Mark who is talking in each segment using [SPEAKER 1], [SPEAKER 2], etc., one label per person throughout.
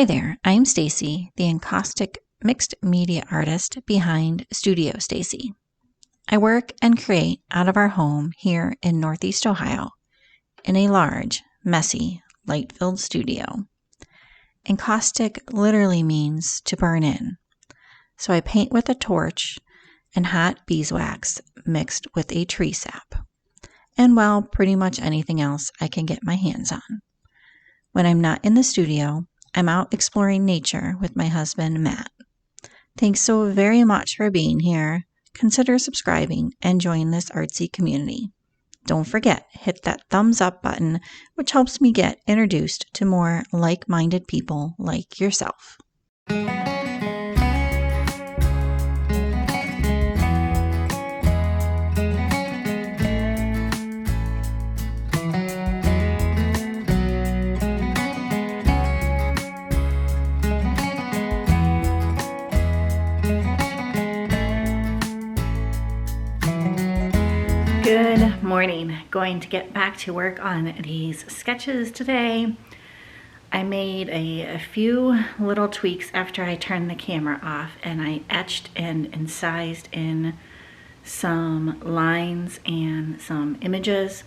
[SPEAKER 1] Hi there, I'm Stacy, the Encaustic mixed media artist behind Studio Stacy. I work and create out of our home here in Northeast Ohio in a large, messy, light-filled studio. Encaustic literally means to burn in, so I paint with a torch and hot beeswax mixed with a tree sap, and well, pretty much anything else I can get my hands on. When I'm not in the studio, I'm out exploring nature with my husband, Matt. Thanks so very much for being here. Consider subscribing and join this artsy community. Don't forget, hit that thumbs up button, which helps me get introduced to more like-minded people like yourself.
[SPEAKER 2] Good morning. Going to get back to work on these sketches today. I made a few little tweaks after I turned the camera off, and I etched and incised in some lines and some images,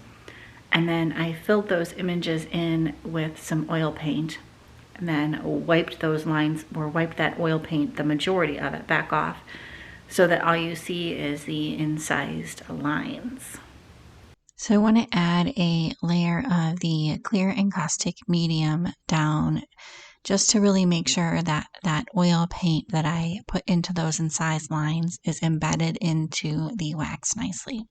[SPEAKER 2] and then I filled those images in with some oil paint, and then wiped those lines, or wiped that oil paint, the majority of it, back off, so that all you see is the incised lines.
[SPEAKER 1] So I want to add a layer of the clear encaustic medium down just to really make sure that that oil paint that I put into those incised lines is embedded into the wax nicely.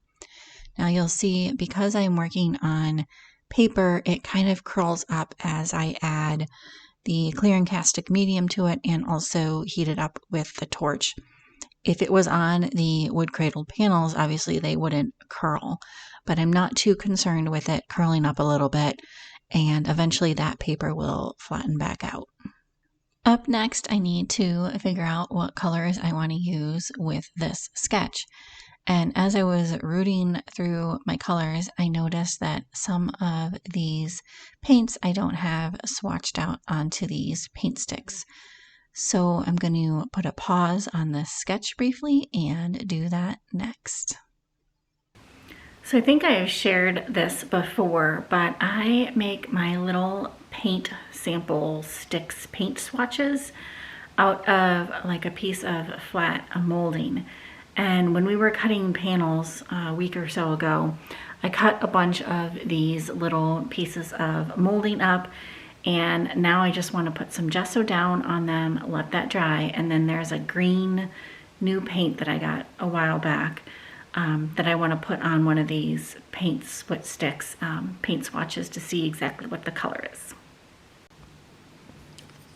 [SPEAKER 1] Now you'll see, because I'm working on paper, it kind of curls up as I add the clear encaustic medium to it and also heat it up with the torch. If it was on the wood cradled panels, obviously they wouldn't curl, but I'm not too concerned with it curling up a little bit, and eventually that paper will flatten back out. Up next, I need to figure out what colors I want to use with this sketch. And as I was rooting through my colors, I noticed that some of these paints I don't have swatched out onto these paint sticks. So I'm going to put a pause on this sketch briefly and do that next.
[SPEAKER 2] So I think I have shared this before, but I make my little paint sample sticks, paint swatches, out of like a piece of flat molding. And when we were cutting panels a week or so ago, I cut a bunch of these little pieces of molding up, and now I just want to put some gesso down on them, let that dry, and then there's a green new paint that I got a while back that I want to put on one of these paint sticks, paint swatches, to see exactly what the color is.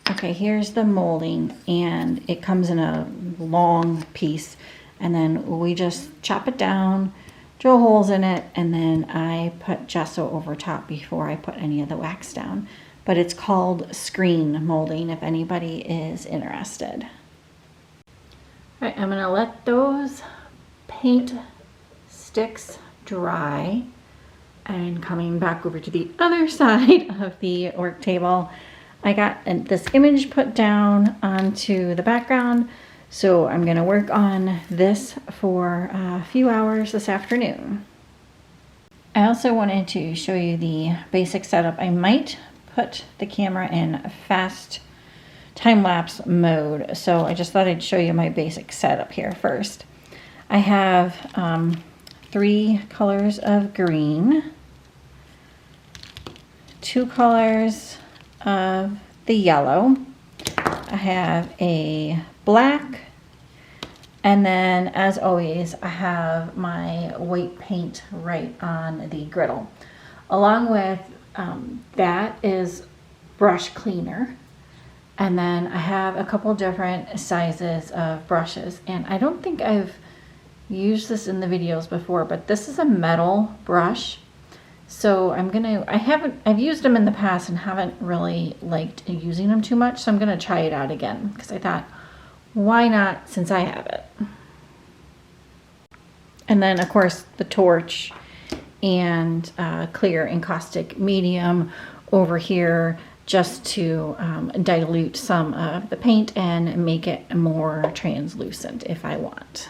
[SPEAKER 2] Okay, here's the molding, and it comes in a long piece, and then we just chop it down, drill holes in it, and then I put gesso over top before I put any of the wax down. But it's called screen molding if anybody is interested. All right, I'm gonna let those paint sticks dry, and coming back over to the other side of the work table, I got this image put down onto the background, so I'm gonna work on this for a few hours this afternoon. I also wanted to show you the basic setup. I might put the camera in fast time-lapse mode, so I just thought I'd show you my basic setup here first. I have 3 colors of green, 2 colors of the yellow, I have a black, and then as always I have my white paint right on the griddle. Along with that is brush cleaner, and then I have a couple different sizes of brushes, and I don't think I've used this in the videos before, but this is a metal brush, so I've used them in the past and haven't really liked using them too much, so I'm gonna try it out again because I thought, why not, since I have it. And then of course the torch and clear encaustic medium over here just to dilute some of the paint and make it more translucent if I want.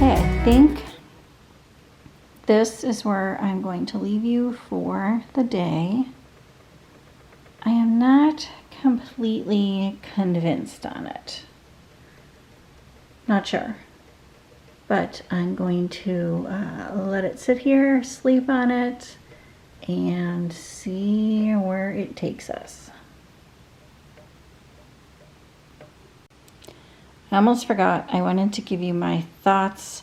[SPEAKER 2] I think this is where I'm going to leave you for the day. I am not completely convinced on it. Not sure. But I'm going to let it sit here, sleep on it, and see where it takes us. I almost forgot. I wanted to give you my thoughts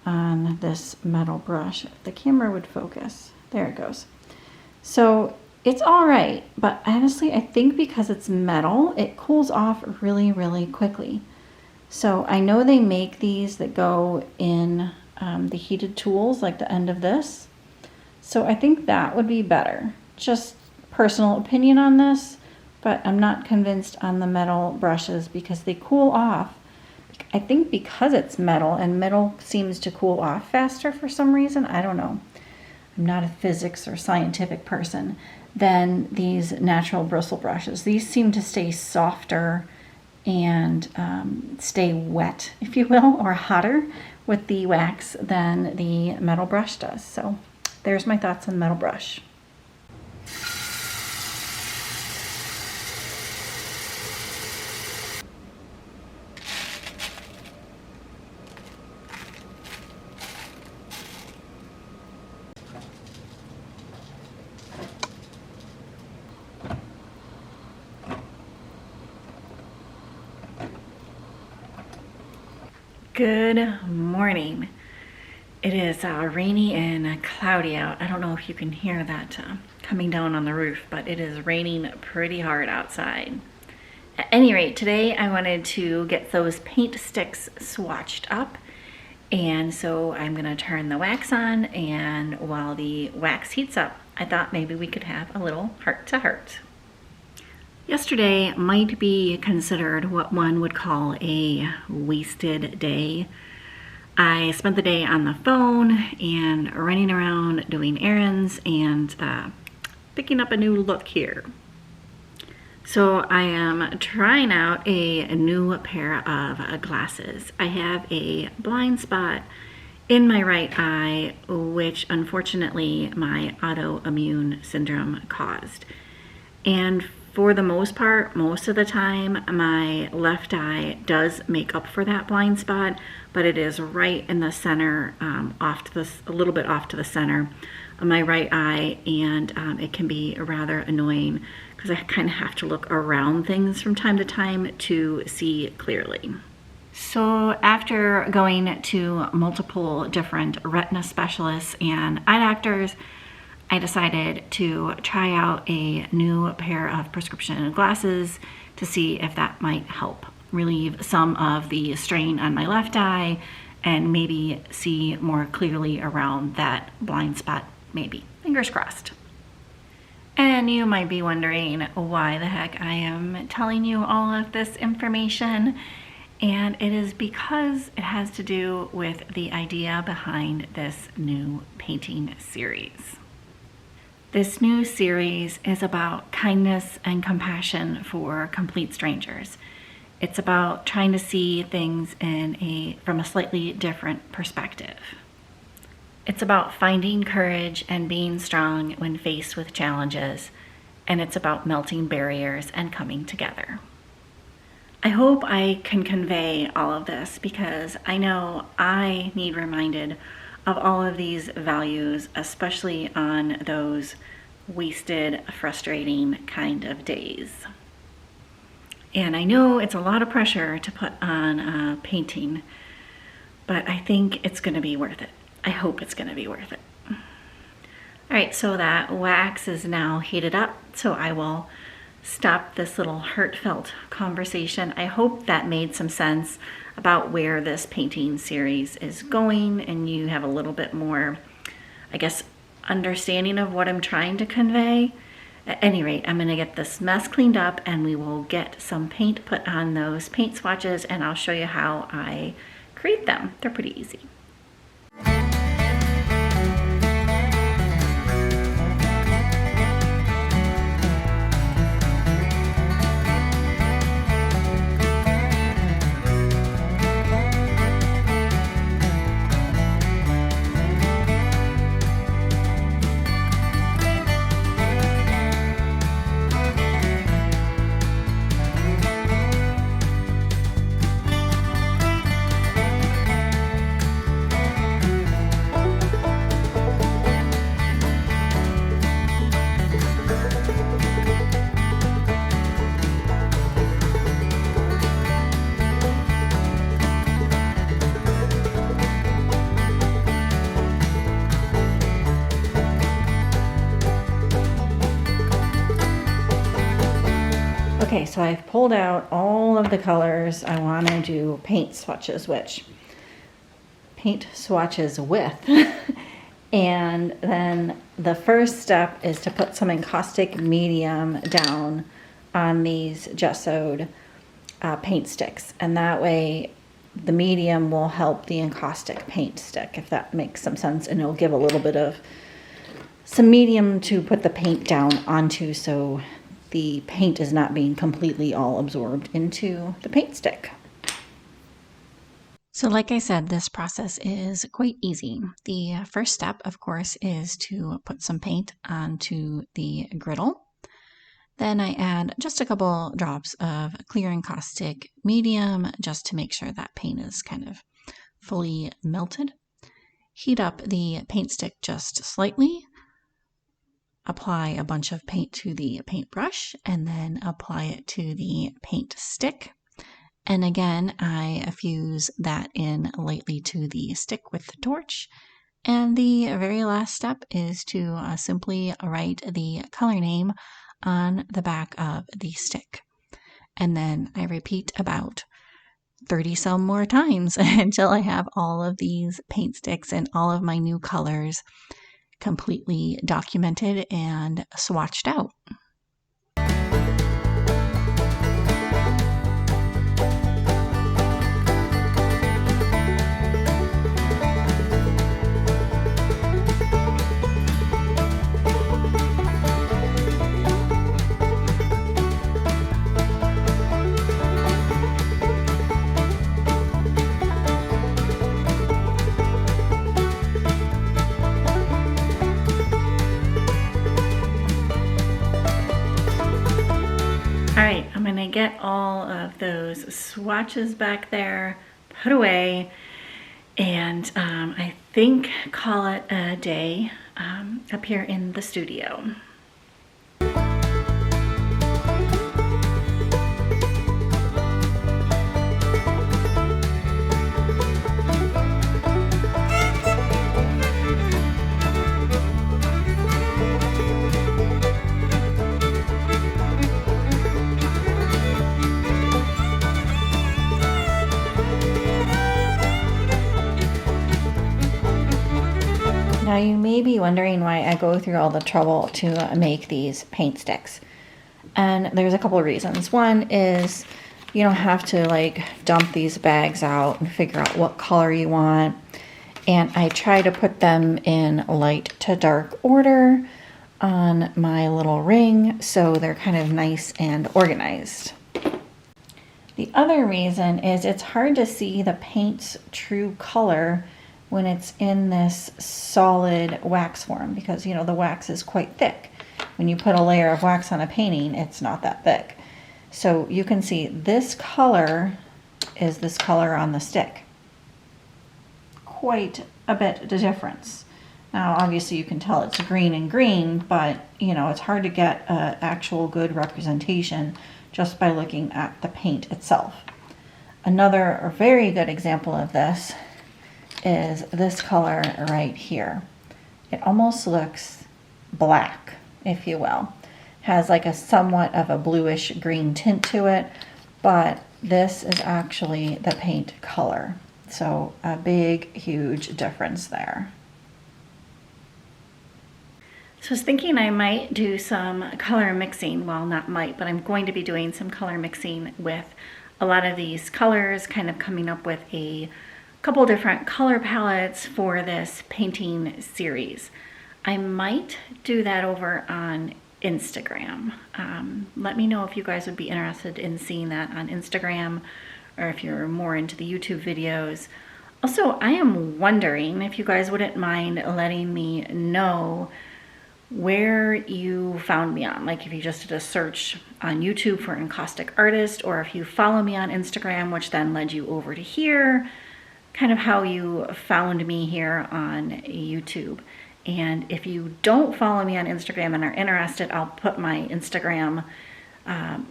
[SPEAKER 2] on this metal brush. If the camera would focus. There it goes. So it's all right, but honestly, I think because it's metal, it cools off really, really quickly. So I know they make these that go in the heated tools, like the end of this. So I think that would be better. Just personal opinion on this, but I'm not convinced on the metal brushes because they cool off. I think because it's metal, and metal seems to cool off faster for some reason. I don't know. I'm not a physics or scientific person than these natural bristle brushes. These seem to stay softer and stay wet, if you will, or hotter with the wax than the metal brush does. So there's my thoughts on the metal brush. Good morning. It is rainy and cloudy out. I don't know if you can hear that coming down on the roof, but it is raining pretty hard outside. At any rate, today I wanted to get those paint sticks swatched up, and so I'm going to turn the wax on, and while the wax heats up, I thought maybe we could have a little heart-to-heart. Yesterday might be considered what one would call a wasted day. I spent the day on the phone and running around doing errands and picking up a new look here. So I am trying out a new pair of glasses. I have a blind spot in my right eye, which unfortunately my autoimmune syndrome caused. And for the most part, most of the time, my left eye does make up for that blind spot, but it is right in the center, a little bit off to the center of my right eye, and it can be rather annoying because I kind of have to look around things from time to time to see clearly. So after going to multiple different retina specialists and eye doctors, I decided to try out a new pair of prescription glasses to see if that might help relieve some of the strain on my left eye and maybe see more clearly around that blind spot, maybe. Fingers crossed. And you might be wondering why the heck I am telling you all of this information. And it is because it has to do with the idea behind this new painting series. This new series is about kindness and compassion for complete strangers. It's about trying to see things from a slightly different perspective. It's about finding courage and being strong when faced with challenges, and it's about melting barriers and coming together. I hope I can convey all of this because I know I need reminded of all of these values, especially on those wasted, frustrating kind of days. And I know it's a lot of pressure to put on painting, but I think it's going to be worth it. I hope it's going to be worth it. All right, so that wax is now heated up, so I will stop this little heartfelt conversation. I hope that made some sense about where this painting series is going, and you have a little bit more, I guess, understanding of what I'm trying to convey. At any rate, I'm going to get this mess cleaned up and we will get some paint put on those paint swatches, and I'll show you how I create them. They're pretty easy. Okay, so I've pulled out all of the colors I want to do paint swatches with. And then the first step is to put some Encaustic medium down on these gessoed paint sticks. And that way the medium will help the Encaustic paint stick, if that makes some sense. And it'll give a little bit of some medium to put the paint down onto, so the paint is not being completely all absorbed into the paint stick.
[SPEAKER 1] So like I said, this process is quite easy. The first step, of course, is to put some paint onto the griddle. Then I add just a couple drops of clear Encaustic medium just to make sure that paint is kind of fully melted. Heat up the paint stick just slightly. Apply a bunch of paint to the paintbrush and then apply it to the paint stick. And again, I fuse that in lightly to the stick with the torch. And the very last step is to simply write the color name on the back of the stick. And then I repeat about 30 some more times until I have all of these paint sticks and all of my new colors completely documented and swatched out.
[SPEAKER 2] get all of those swatches back there put away, and I think call it a day up here in the studio. Now you may be wondering why I go through all the trouble to make these paint sticks. And there's a couple of reasons. One is you don't have to like dump these bags out and figure out what color you want. And I try to put them in light to dark order on my little ring so they're kind of nice and organized. The other reason is it's hard to see the paint's true color when it's in this solid wax form, because you know the wax is quite thick. When you put a layer of wax on a painting, it's not that thick. So you can see this color is this color on the stick. Quite a bit of difference. Now obviously you can tell it's green and green, but you know it's hard to get an actual good representation just by looking at the paint itself. Another very good example of this is this color right here. It almost looks black, if you will. Has like a somewhat of a bluish green tint to it, but this is actually the paint color. So a big, huge difference there. So I was thinking I might do some color mixing. Well, not might, but I'm going to be doing some color mixing with a lot of these colors, kind of coming up with a couple different color palettes for this painting series. I might do that over on Instagram. Let me know if you guys would be interested in seeing that on Instagram, or if you're more into the YouTube videos. Also, I am wondering if you guys wouldn't mind letting me know where you found me on. Like if you just did a search on YouTube for Encaustic Artist, or if you follow me on Instagram, which then led you over to here, kind of how you found me here on YouTube. And if you don't follow me on Instagram and are interested, I'll put my Instagram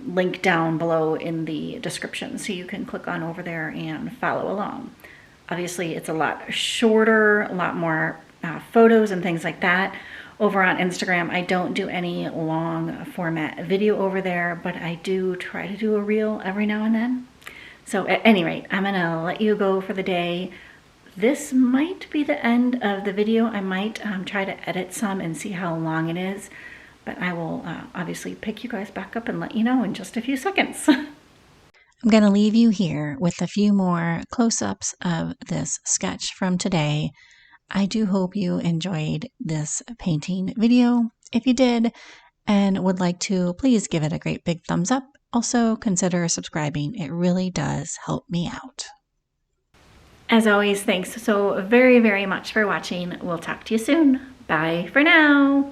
[SPEAKER 2] link down below in the description so you can click on over there and follow along. Obviously it's a lot shorter, a lot more photos and things like that over on Instagram. I don't do any long format video over there, but I do try to do a reel every now and then. So at any rate, I'm gonna let you go for the day. This might be the end of the video. I might try to edit some and see how long it is, but I will obviously pick you guys back up and let you know in just a few seconds.
[SPEAKER 1] I'm going to leave you here with a few more close-ups of this sketch from today. I do hope you enjoyed this painting video. If you did and would like to, please give it a great big thumbs up. Also, consider subscribing. It really does help me out.
[SPEAKER 2] As always, thanks so very, very much for watching. We'll talk to you soon. Bye for now.